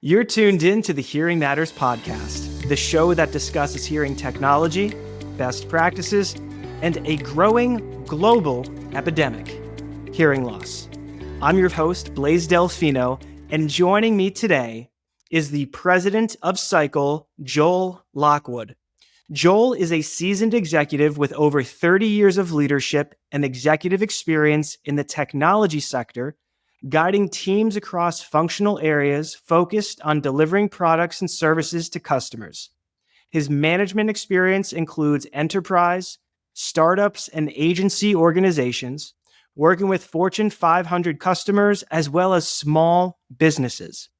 You're tuned in to the Hearing Matters podcast, the show that discusses hearing technology, best practices, and a growing global epidemic, hearing loss. I'm your host, Blaise Delfino, and joining me today is the president of Sycle, Joel Lockwood. Joel is a seasoned executive with over 30 years of leadership and executive experience in the technology sector, guiding teams across functional areas focused on delivering products and services to customers. His management experience includes enterprise, startups, and agency organizations, working with Fortune 500 customers as well as small businesses.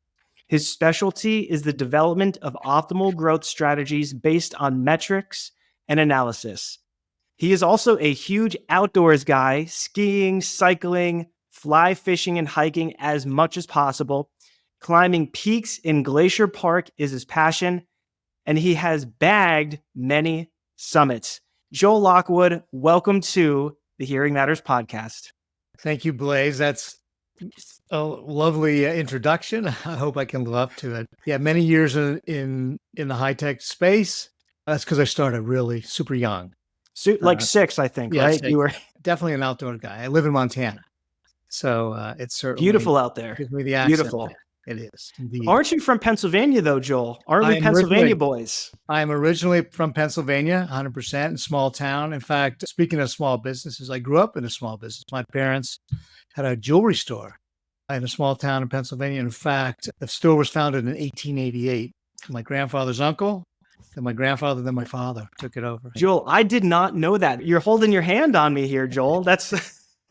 His specialty is the development of optimal growth strategies based on metrics and analysis. He is also a huge outdoors guy, skiing, cycling, fly fishing, and hiking as much as possible. Climbing peaks in Glacier Park is his passion, and he has bagged many summits. Joel Lockwood, welcome to the Hearing Matters podcast. Thank you, Blaise. That's a lovely introduction. I hope I can live up to it. Yeah, many years in the high-tech space. That's because I started really super young. Like 6, I think, yeah, right? 6. You were Definitely an outdoor guy. I live in Montana. So it's certainly beautiful out there. gives me the accent. Beautiful. It is indeed. Aren't you from Pennsylvania, though, Joel? Aren't we Pennsylvania boys? I'm originally from Pennsylvania, 100%, in small town. In fact, speaking of small businesses, I grew up in a small business. My parents had a jewelry store in a small town in Pennsylvania. In fact, the store was founded in 1888. My grandfather's uncle, then my grandfather, then my father took it over. Joel, I did not know that. You're holding your hand on me here, Joel. That's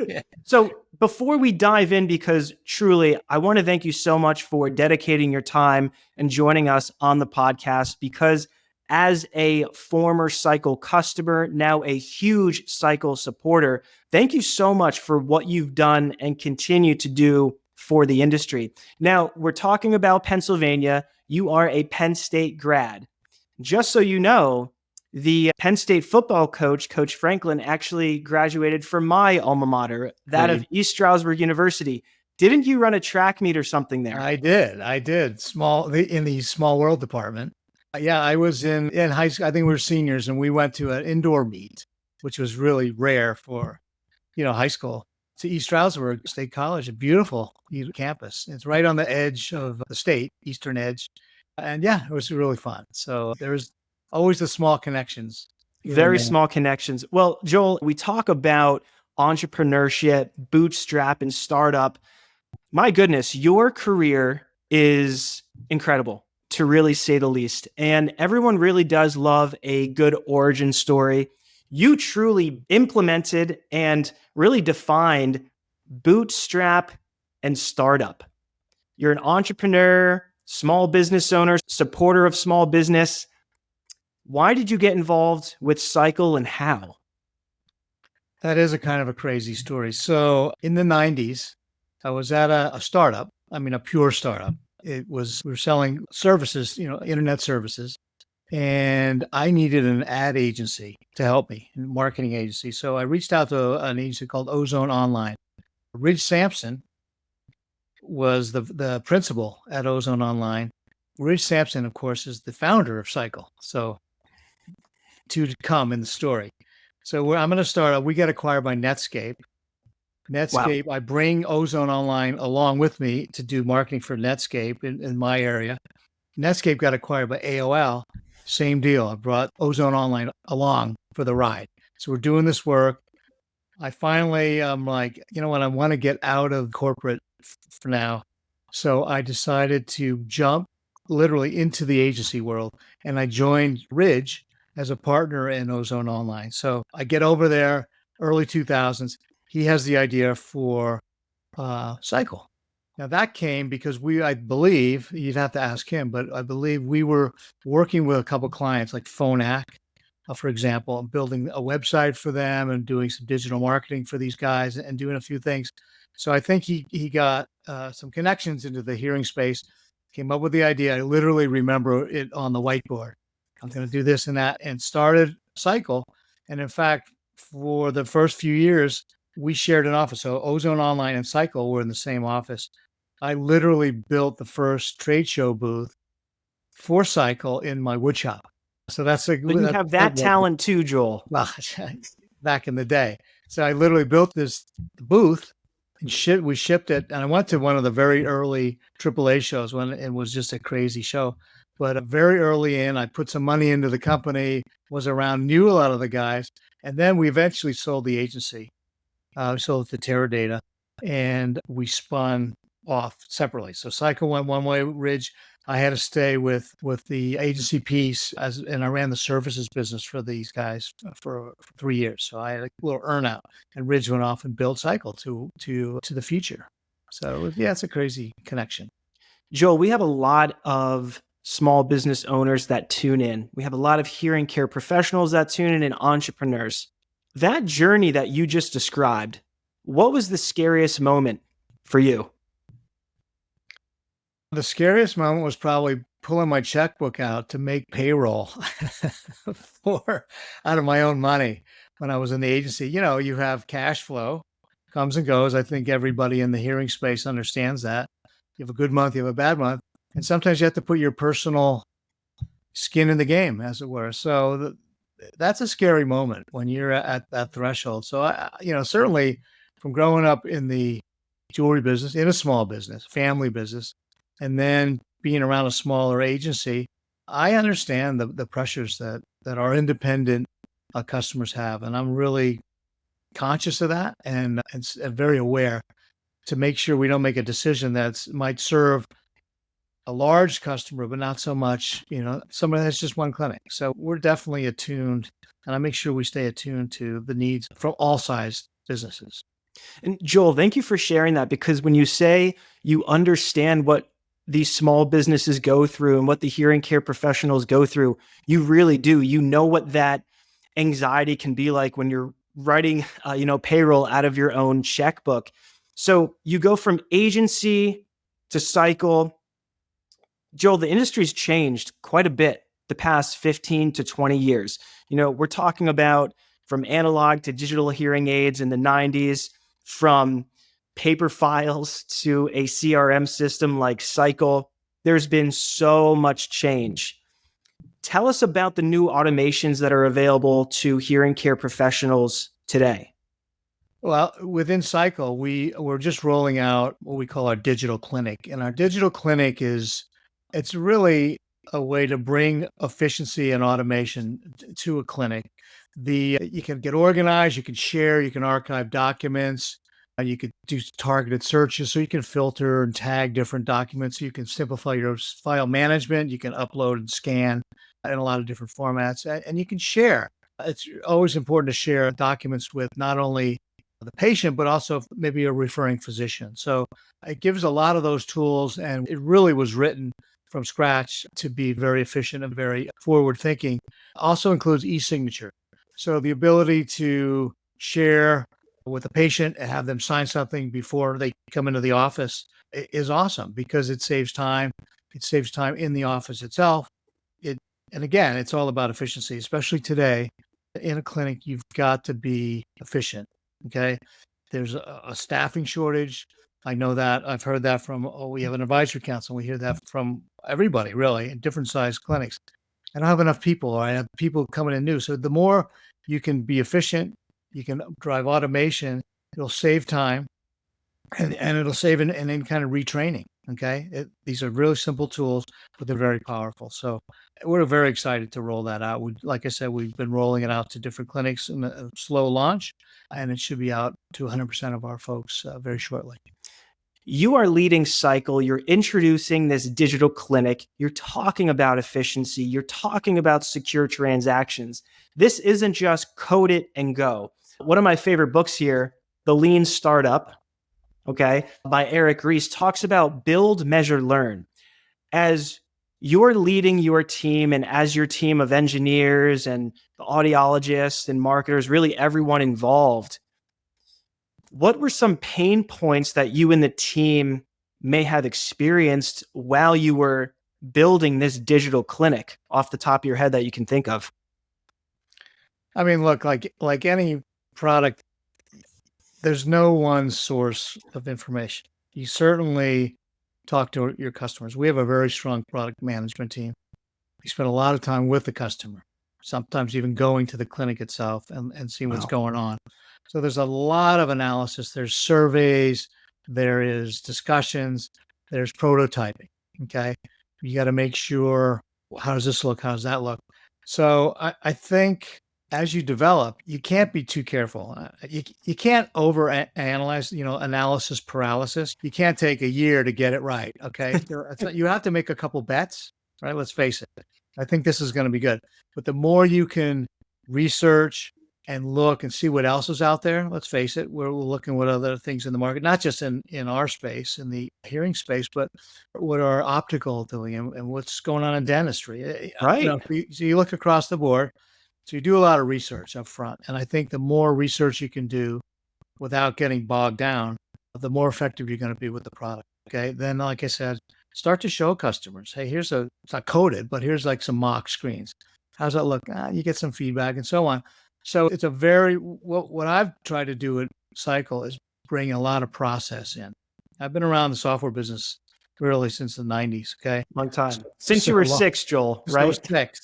Yeah. So before we dive in, because truly, I want to thank you so much for dedicating your time and joining us on the podcast, because as a former Sycle customer, now a huge Sycle supporter, thank you so much for what you've done and continue to do for the industry. Now, we're talking about Pennsylvania. You are a Penn State grad. Just so you know, the Penn State football coach, Coach Franklin, actually graduated from my alma mater, that of East Stroudsburg University. Didn't you run a track meet or something there? I did. In the small world department. Yeah, I was in high school. I think we were seniors, and we went to an indoor meet, which was really rare for, high school. To East Stroudsburg State College, a beautiful campus. It's right on the edge of the state, eastern edge. And yeah, it was really fun. So there's always the small connections. Very small connections. Well, Joel, we talk about entrepreneurship, bootstrap, and startup. My goodness, your career is incredible, to really say the least. And everyone really does love a good origin story. You truly implemented and really defined bootstrap and startup. You're an entrepreneur, small business owner, supporter of small business. Why did you get involved with Sycle and how? That is a kind of a crazy story. So in the 90s, I was at a startup. I mean, a pure startup. We were selling services, internet services. And I needed an ad agency to help me, a marketing agency. So I reached out to an agency called Ozone Online. Ridge Sampson was the principal at Ozone Online. Ridge Sampson, of course, is the founder of Sycle. So to come in the story. So I'm going to start. We got acquired by Netscape. Wow. I bring Ozone Online along with me to do marketing for Netscape in my area. Netscape got acquired by AOL. Same deal. I brought Ozone Online along for the ride. So we're doing this work. I finally, I'm like, you know what? I want to get out of corporate for now. So I decided to jump literally into the agency world. And I joined Ridge as a partner in Ozone Online. So I get over there, early 2000s. He has the idea for Sycle. Now that came because I believe, you'd have to ask him, but I believe we were working with a couple of clients like Phonak, for example, building a website for them and doing some digital marketing for these guys and doing a few things. So I think he got some connections into the hearing space, came up with the idea. I literally remember it on the whiteboard. I'm going to do this and that, and started Sycle. And in fact, for the first few years, we shared an office. So Ozone Online and Sycle were in the same office. I literally built the first trade show booth for Sycle in my wood shop. So that's So you have that talent too, Joel. well, back in the day. So I literally built this booth and we shipped it. And I went to one of the very early AAA shows when it was just a crazy show. But very early in, I put some money into the company, was around, knew a lot of the guys. And then we eventually sold the agency, sold it to Teradata, and we spun off separately. So Sycle went one way, Ridge. I had to stay with the agency piece and I ran the services business for these guys for 3 years. So I had a little earnout, and Ridge went off and built Sycle to the future. So yeah, it's a crazy connection. Joel, we have a lot of small business owners that tune in. We have a lot of hearing care professionals that tune in and entrepreneurs. That journey that you just described, what was the scariest moment for you? The scariest moment was probably pulling my checkbook out to make payroll for out of my own money when I was in the agency. You know, you have cash flow, comes and goes. I think everybody in the hearing space understands that. You have a good month, you have a bad month, and sometimes you have to put your personal skin in the game, as it were. So that's a scary moment when you're at that threshold. So certainly from growing up in the jewelry business, in a small business, family business, and then being around a smaller agency, I understand the pressures that our independent customers have, and I'm really conscious of that and very aware to make sure we don't make a decision that might serve a large customer, but not so much, somebody that's just one clinic. So we're definitely attuned, and I make sure we stay attuned to the needs from all size businesses. And Joel, thank you for sharing that, because when you say you understand what these small businesses go through and what the hearing care professionals go through, you really do. You know what that anxiety can be like when you're writing, payroll out of your own checkbook. So you go from agency to Sycle. Joel, the industry's changed quite a bit the past 15 to 20 years. We're talking about from analog to digital hearing aids in the 90s, from paper files to a CRM system like Sycle. There's been so much change. Tell us about the new automations that are available to hearing care professionals today. Well, within Sycle, we're just rolling out what we call our digital clinic. And our digital clinic it's really a way to bring efficiency and automation to a clinic. You can get organized, you can share, you can archive documents, you could do targeted searches, so you can filter and tag different documents. You can simplify your file management. You can upload and scan in a lot of different formats, and you can share. It's always important to share documents with not only the patient, but also maybe a referring physician. So it gives a lot of those tools, and it really was written from scratch to be very efficient and very forward thinking. Also includes e-signature. So the ability to share with the patient and have them sign something before they come into the office is awesome, because it saves time. It saves time in the office itself. And again, it's all about efficiency, especially today. In a clinic, you've got to be efficient. Okay. There's a staffing shortage. I know that. I've heard that from, we have an advisory council. We hear that from everybody, really, in different size clinics. I don't have enough people, or I have people coming in new. So the more you can be efficient, you can drive automation, it'll save time, and it'll save in any kind of retraining. Okay. These are really simple tools, but they're very powerful. So we're very excited to roll that out. Like I said, we've been rolling it out to different clinics in a slow launch, and it should be out to 100% of our folks very shortly. You are leading Sycle. You're introducing this digital clinic. You're talking about efficiency. You're talking about secure transactions. This isn't just code it and go. One of my favorite books here, The Lean Startup, by Eric Ries, talks about build, measure, learn. As you're leading your team, and as your team of engineers and the audiologists and marketers, really everyone involved, what were some pain points that you and the team may have experienced while you were building this digital clinic, off the top of your head, that you can think of? I mean, look, like any product, there's no one source of information. You certainly talk to your customers. We have a very strong product management team. We spend a lot of time with the customer, sometimes even going to the clinic itself and seeing what's going on. So there's a lot of analysis. There's surveys, there is discussions, there's prototyping. Okay. You got to make sure, how does this look? How does that look? So I think as you develop, you can't be too careful. You can't over analyze, analysis paralysis. You can't take a year to get it right. Okay. You have to make a couple bets, right? Let's face it. I think this is going to be good. But the more you can research and look and see what else is out there, let's face it, we're looking what other things in the market, not just in our space, in the hearing space, but what are optical doing and what's going on in dentistry. Right. So you look across the board. So you do a lot of research up front. And I think the more research you can do without getting bogged down, the more effective you're going to be with the product. Okay. Then, like I said, start to show customers, hey, it's not coded, but here's like some mock screens. How's that look? You get some feedback and so on. So it's what I've tried to do at Sycle is bring a lot of process in. I've been around the software business really since the 90s. Okay. Long time. Since you were 6, Joel, right? So 6.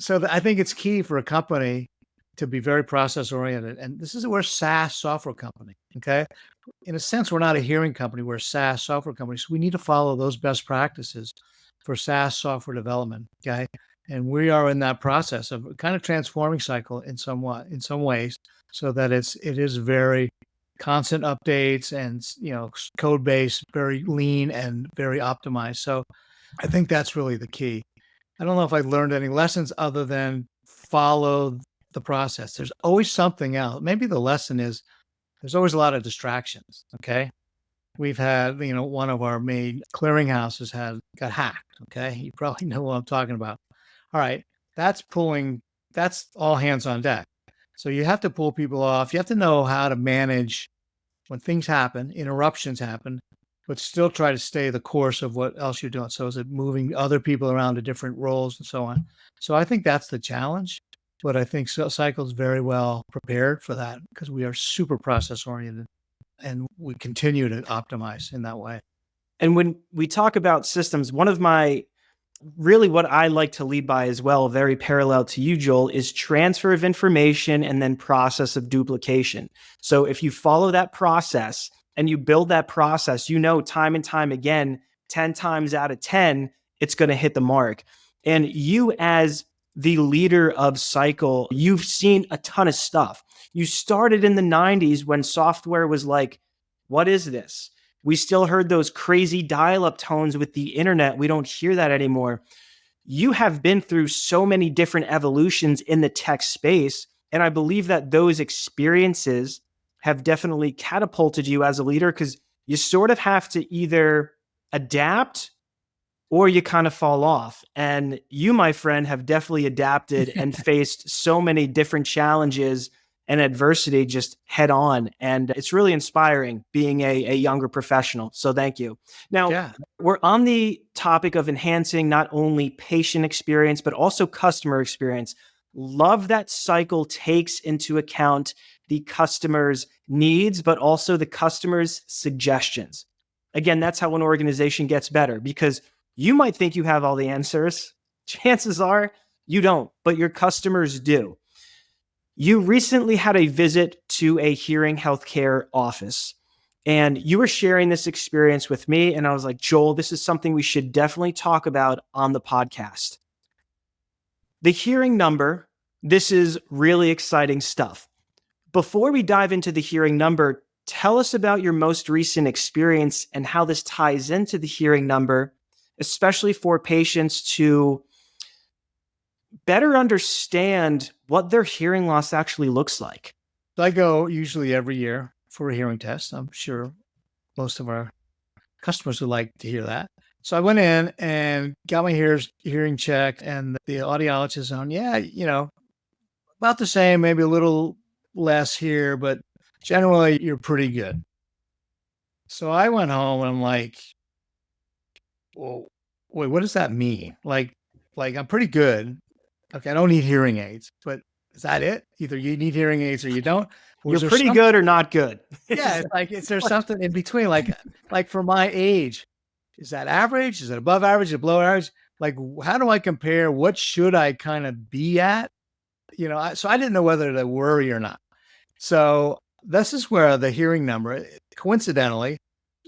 So I think it's key for a company to be very process oriented. And this is we're a SaaS software company. Okay. In a sense, we're not a hearing company. We're a SaaS software company. So we need to follow those best practices for SaaS software development. Okay. And we are in that process of kind of transforming Sycle in some ways so that it is very constant updates and, code base, very lean and very optimized. So I think that's really the key. I don't know if I learned any lessons other than follow the process. There's always something else. Maybe the lesson is there's always a lot of distractions. Okay. We've had, one of our main clearinghouses got hacked. Okay. You probably know what I'm talking about. All right. That's all hands on deck. So you have to pull people off. You have to know how to manage when things happen, interruptions happen, but still try to stay the course of what else you're doing. So is it moving other people around to different roles and so on? So I think that's the challenge, but I think Sycle is very well prepared for that because we are super process oriented and we continue to optimize in that way. And when we talk about systems, one of what I like to lead by as well, very parallel to you, Joel, is transfer of information and then process of duplication. So if you follow that process and you build that process, time and time again, 10 times out of 10, it's going to hit the mark. And you as the leader of Sycle, you've seen a ton of stuff. You started in the 90s when software was like, what is this? We still heard those crazy dial-up tones with the internet. We don't hear that anymore. You have been through so many different evolutions in the tech space. And I believe that those experiences have definitely catapulted you as a leader because you sort of have to either adapt or you kind of fall off. And you, my friend, have definitely adapted and faced so many different challenges and adversity just head on. And it's really inspiring being a younger professional. So thank you. Now, We're on the topic of enhancing not only patient experience, but also customer experience. Love that Sycle takes into account the customer's needs, but also the customer's suggestions. Again, that's how an organization gets better because you might think you have all the answers. Chances are you don't, but your customers do. You recently had a visit to a hearing healthcare office, and you were sharing this experience with me. And I was like, Joel, this is something we should definitely talk about on the podcast. The hearing number, this is really exciting stuff. Before we dive into the hearing number, tell us about your most recent experience and how this ties into the hearing number, especially for patients to better understand what their hearing loss actually looks like. I go usually every year for a hearing test. I'm sure most of our customers would like to hear that. So I went in and got my hearing checked, and the audiologist on, about the same, maybe a little less here, but generally you're pretty good. So I went home and I'm like, well, wait, what does that mean? Like I'm pretty good. Okay, I don't need hearing aids, but Is that it? Either you need hearing aids or you don't. Or is You're there pretty something? good or not good. Yeah, it's like, is there something in between? Like for my age, is that average? Is it above average? Is it below average? Like, how do I compare? What should I kind of be at? So I didn't know whether to worry or not. So this is where the hearing number, coincidentally,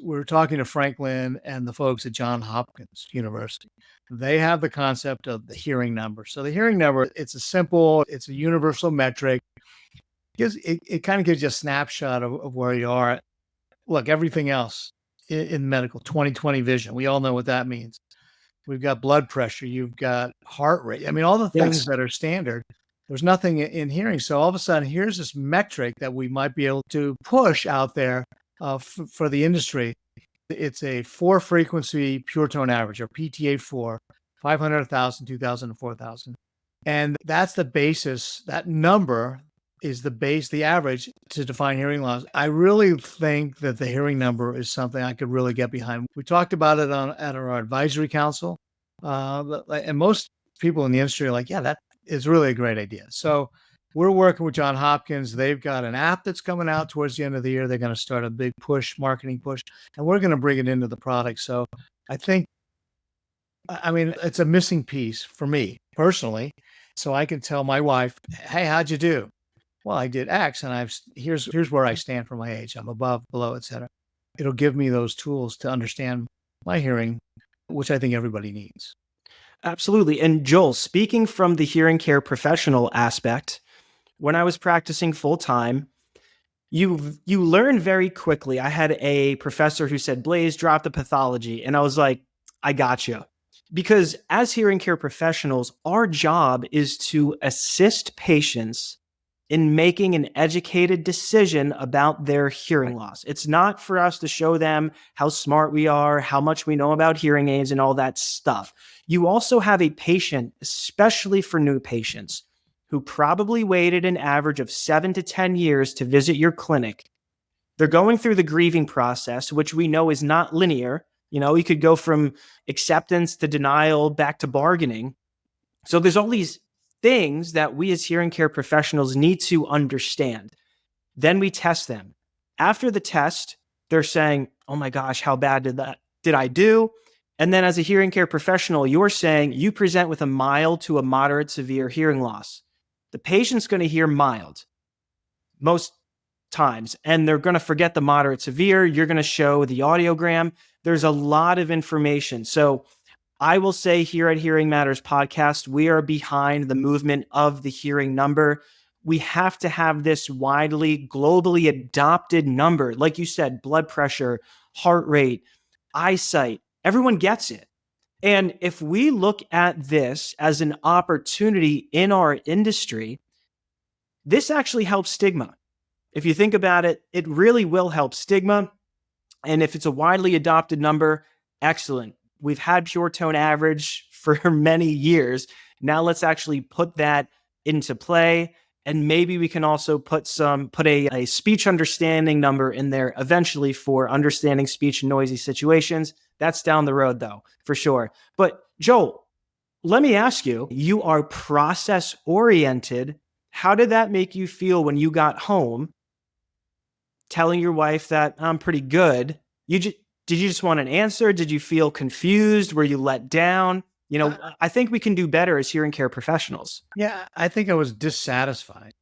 we were talking to Franklin and the folks at Johns Hopkins University. They have the concept of the hearing number. So the hearing number, it's a universal metric. It kind of gives you a snapshot of where you are. Look, everything else in medical, 20/20 vision, we all know what that means. We've got blood pressure, you've got heart rate. I mean, all the things that are standard. There's nothing in hearing. So all of a sudden, here's this metric that we might be able to push out there for the industry. It's a 4-frequency pure tone average, or PTA4, 500, 1,000, 2,000, and 4,000. And that's the basis. That number is the average to define hearing loss. I really think that the hearing number is something I could really get behind. We talked about it at our advisory council, and most people in the industry are like, yeah, that is really a great idea. So we're working with Johns Hopkins. They've got an app that's coming out towards the end of the year. They're going to start a big marketing push, and we're going to bring it into the product. So I think, it's a missing piece for me personally. So I can tell my wife, hey, how'd you do? Well, I did X, and here's where I stand for my age. I'm above, below, etc. It'll give me those tools to understand my hearing, which I think everybody needs. Absolutely. And Joel, speaking from the hearing care professional aspect, when I was practicing full time, you learn very quickly. I had a professor who said, Blaise, drop the pathology. And I was like, I got you. Because as hearing care professionals, our job is to assist patients in making an educated decision about their hearing loss. It's not for us to show them how smart we are, how much we know about hearing aids and all that stuff. You also have a patient, especially for new patients, who probably waited an average of 7 to 10 years to visit your clinic. They're going through the grieving process, which we know is not linear. You could go from acceptance to denial back to bargaining. So there's all these things that we as hearing care professionals need to understand. Then we test them. After the test, they're saying, oh my gosh, how bad did I do? And then as a hearing care professional, you're saying you present with a mild to a moderate severe hearing loss. The patient's going to hear mild most times, and they're going to forget the moderate severe. You're going to show the audiogram. There's a lot of information. So I will say here at Hearing Matters Podcast, we are behind the movement of the hearing number. We have to have this widely, globally adopted number. Like you said, blood pressure, heart rate, eyesight, everyone gets it. And if we look at this as an opportunity in our industry, this actually helps stigma. If you think about it, it really will help stigma. And if it's a widely adopted number, excellent. We've had pure tone average for many years. Now let's actually put that into play. And maybe we can also put a speech understanding number in there eventually for understanding speech in noisy situations. That's down the road though, for sure. But Joel, let me ask you, you are process oriented. How did that make you feel when you got home telling your wife that I'm pretty good? Did you just want an answer? Did you feel confused? Were you let down? I think we can do better as hearing care professionals. Yeah, I think I was dissatisfied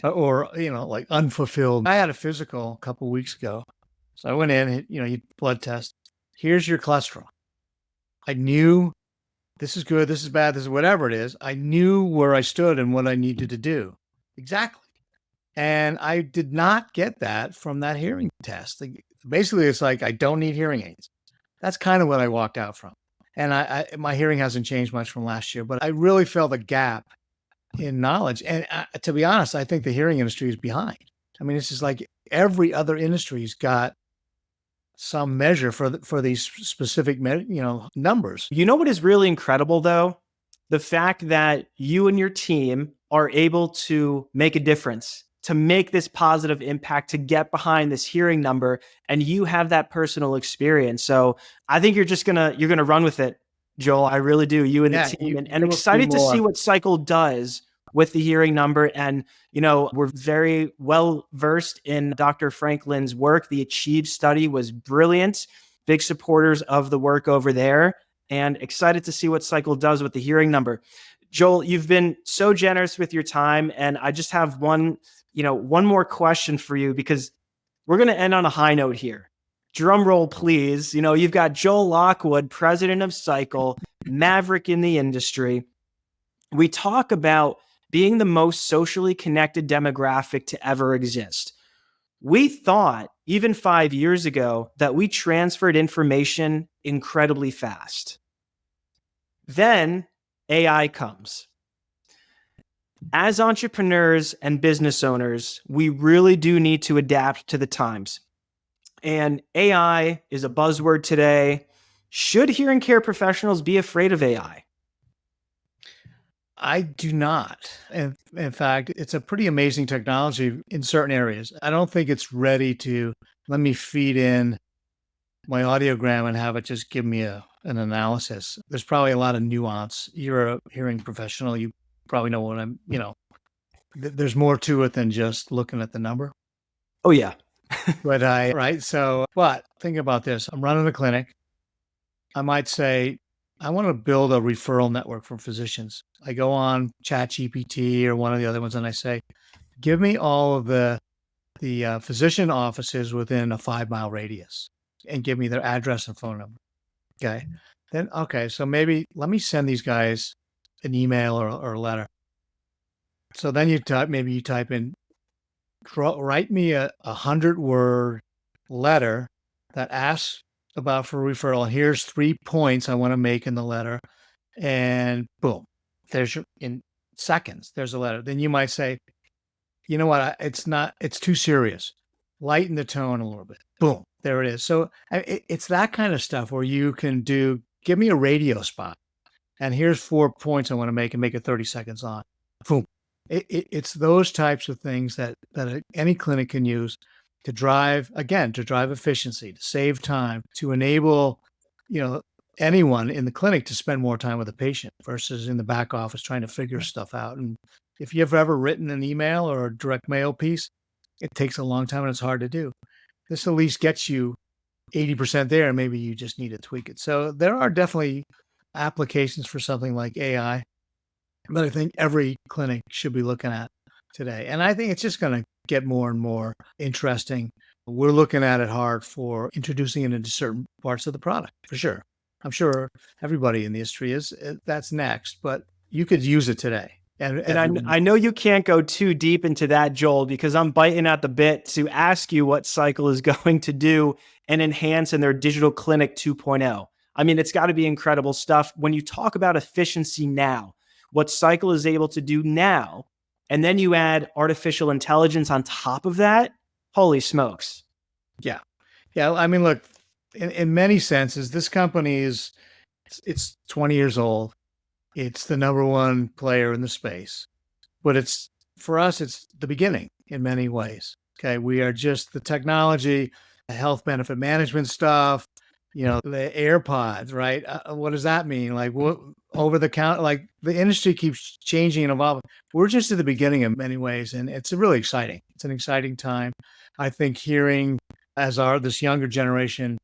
or, like unfulfilled. I had a physical a couple of weeks ago. So I went in, you blood test. Here's your cholesterol. I knew this is good, this is bad, this is whatever it is. I knew where I stood and what I needed to do. Exactly. And I did not get that from that hearing test. Basically, it's like, I don't need hearing aids. That's kind of what I walked out from. And my hearing hasn't changed much from last year, but I really felt a gap in knowledge. And to be honest, I think the hearing industry is behind. I mean, it's just like every other industry's got some measure for these specific, numbers. You know what is really incredible though? The fact that you and your team are able to make a difference, to make this positive impact, to get behind this hearing number, and you have that personal experience. So I think you're gonna run with it, Joel. I really do. You and the team, and excited to see what Sycle does with the hearing number. And, we're very well versed in Dr. Franklin's work. The Achieve study was brilliant. Big supporters of the work over there, and excited to see what Sycle does with the hearing number. Joel, you've been so generous with your time, and I just have one more question for you, because we're going to end on a high note here. Drum roll, please. You've got Joel Lockwood, president of Sycle, maverick in the industry. We talk about being the most socially connected demographic to ever exist. We thought, even 5 years ago, that we transferred information incredibly fast. Then AI comes. As entrepreneurs and business owners, we really do need to adapt to the times. And AI is a buzzword today. Should hearing care professionals be afraid of AI? I do not. In fact, it's a pretty amazing technology in certain areas. I don't think it's ready to let me feed in my audiogram and have it just give me an analysis. There's probably a lot of nuance. You're a hearing professional. You probably know what there's more to it than just looking at the number. Oh, yeah. But think about this. I'm running a clinic. I might say, I want to build a referral network for physicians. I go on ChatGPT or one of the other ones, and I say, give me all of the physician offices within a 5-mile radius and give me their address and phone number. Okay. Then, so maybe let me send these guys an email or a letter. So then you type in, write me a 100-word letter that asks about for referral. And here's 3 points I want to make in the letter. And boom, in seconds, there's a letter. Then you might say, you know what? It's too serious. Lighten the tone a little bit. Boom, there it is. So it's that kind of stuff where you can give me a radio spot. And here's 4 points I want to make, and make it 30 seconds on. Boom. It's those types of things that any clinic can use to drive efficiency, to save time, to enable, anyone in the clinic to spend more time with the patient versus in the back office trying to figure stuff out. And if you've ever written an email or a direct mail piece, it takes a long time and it's hard to do. This at least gets you 80% there, and maybe you just need to tweak it. So there are definitely applications for something like AI that I think every clinic should be looking at today. And I think it's just going to get more and more interesting. We're looking at it hard for introducing it into certain parts of the product, for sure. I'm sure everybody in the industry that's next, but you could use it today. And I know you can't go too deep into that, Joel, because I'm biting at the bit to ask you what Sycle is going to do and enhance in their digital clinic 2.0. I mean, it's got to be incredible stuff. When you talk about efficiency now, what Sycle is able to do now, and then you add artificial intelligence on top of that, holy smokes. Yeah. I mean, look, in many senses, this company it's 20 years old. It's the number one player in the space, but for us, it's the beginning in many ways. Okay. We are just the technology, the health benefit management stuff, the AirPods, right? What does that mean? Like what over the counter, like the industry keeps changing and evolving. We're just at the beginning in many ways. And it's really exciting. It's an exciting time. I think hearing as this younger generation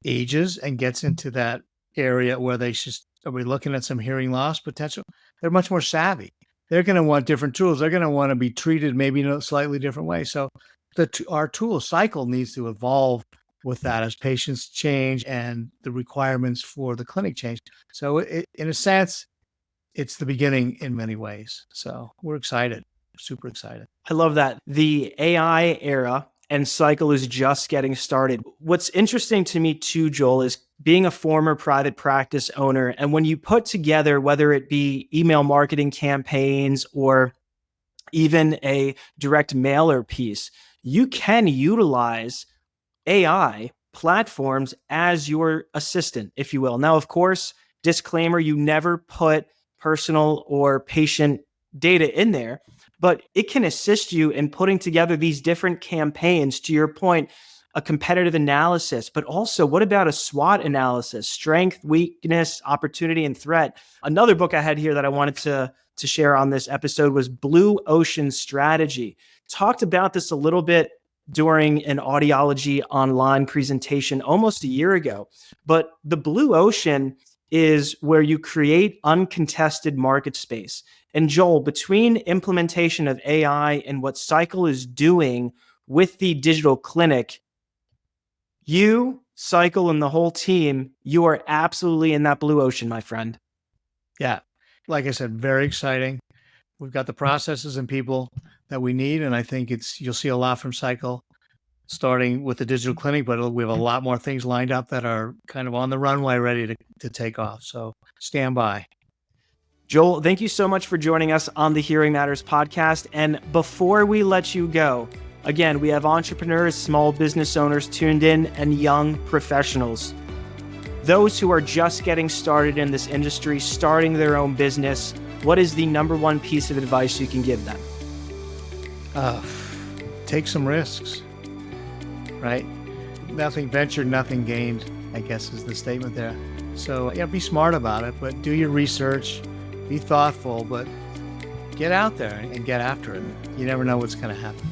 ages and gets into that area where are we looking at some hearing loss potential? They're much more savvy. They're going to want different tools. They're going to want to be treated maybe in a slightly different way. So our tool Sycle needs to evolve with that as patients change and the requirements for the clinic change. So in a sense, it's the beginning in many ways. So we're excited, super excited. I love that. The AI era and Sycle is just getting started. What's interesting to me too, Joel, is being a former private practice owner. And when you put together, whether it be email marketing campaigns or even a direct mailer piece, you can utilize AI platforms as your assistant, if you will. Now, of course, disclaimer, you never put personal or patient data in there, but it can assist you in putting together these different campaigns. To your point, a competitive analysis, but also what about a SWOT analysis, strength, weakness, opportunity, and threat? Another book I had here that I wanted to to share on this episode was Blue Ocean Strategy. Talked about this a little bit during an Audiology online presentation almost a year ago. But the Blue Ocean is where you create uncontested market space. And Joel, between implementation of AI and what Sycle is doing with the digital clinic, you, Sycle, and the whole team, you are absolutely in that blue ocean, my friend. Yeah. Like I said, very exciting. We've got the processes and people that we need. And I think you'll see a lot from Sycle, starting with the digital clinic, but we have a lot more things lined up that are kind of on the runway ready to take off. So stand by. Joel, thank you so much for joining us on the Hearing Matters podcast. And before we let you go, again, we have entrepreneurs, small business owners tuned in, and young professionals. Those who are just getting started in this industry, starting their own business, what is the number one piece of advice you can give them? Take some risks, right? Nothing ventured, nothing gained, I guess is the statement there. So yeah, be smart about it, but do your research, be thoughtful, but get out there and get after it. You never know what's going to happen.